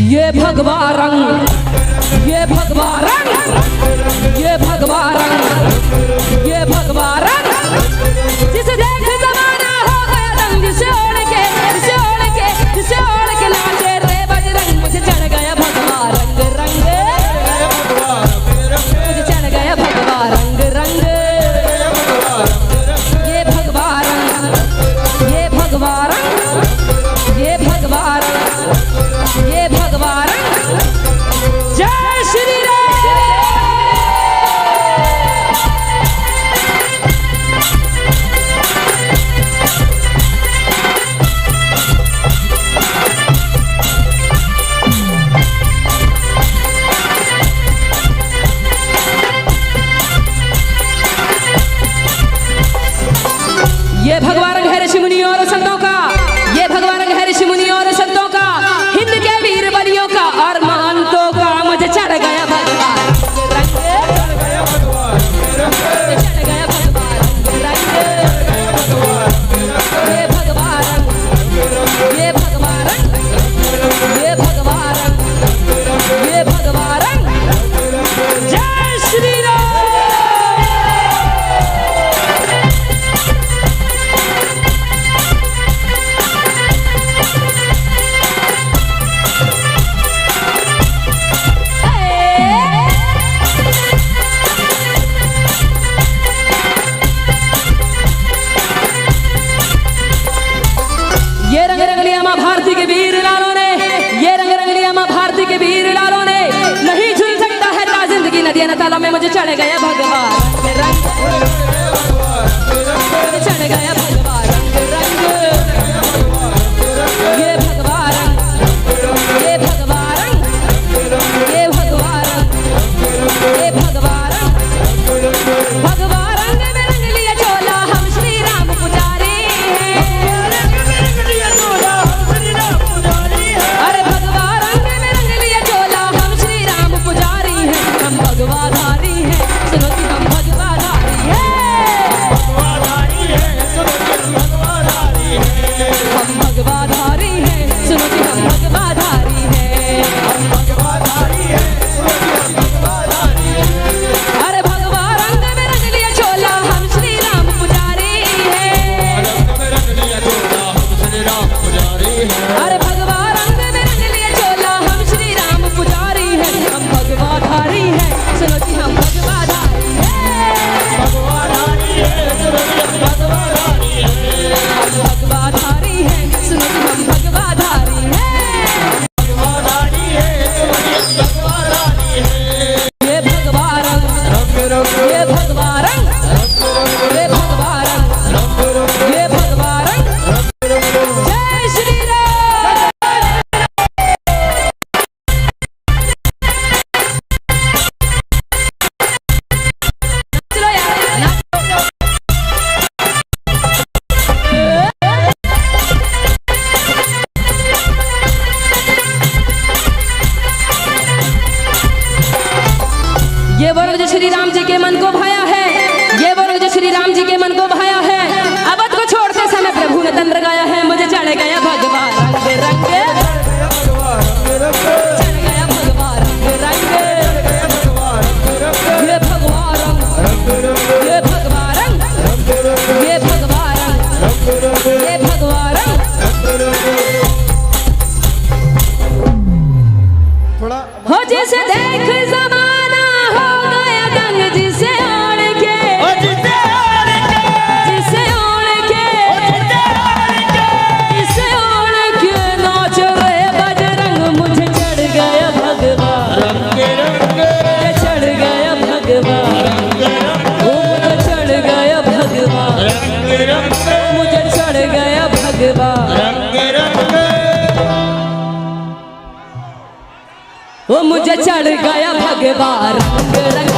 ये भगवा रंग, ये भगवा रंग, ये भगवा रंग, ये भगवा रंग, जिसे देख जमाना हो गया रंग, जिसे ओढ़ के, जिसे ओढ़ के, जिसे ओढ़ के नाचे रे बजरंग, मुझे चढ़ गया भगवा रंग रंग, मुझे चढ़ गया भगवा रंग रंग, ये भगवा रंग, ये भगवा रंग, ये भगवा रंग, ये भगवा रंग। जय श्री राम। ये भगवा रंग है ऋषि मुनियों और संतों का, ये भगवा रंग है ऋषि मुनियों और संतों का, हिंद के वीर बलियों का और महंतों का, मुझे चढ़ गया भगवा रंग, चढ़ गया भगवा रंग, ये भगवा रंग, ये भगवा रंग, ये भगवा रंग, ये भगवा रंग। जय श्री राम। ये रंग रंग लिया माँ भारती के वीर लालों ने, ये रंग रंग लिया माँ भारती के वीर लालों ने, नहीं झूल सकता है ता जिंदगी नदियाँ न तालों में, मुझे चढ़ गया भगवा रंग, मुझे चढ़ गया भगवा रंग रंग, ये भगवा रंग, ये भगवा रंग, ये भगवा रंग, ये भगवा रंग, भगवा रंग में रंग लिया चोला हम श्री राम पुजारी हैं। अरे भगवा रंग में रंग लिया चोला हम श्री राम पुजारी हैं, हम भगवाधारी हैं, सुनो कि हम भगवाधारी हैं। भगवा रंग रंग वो मुझे चढ़ गया भगवा रंग रंग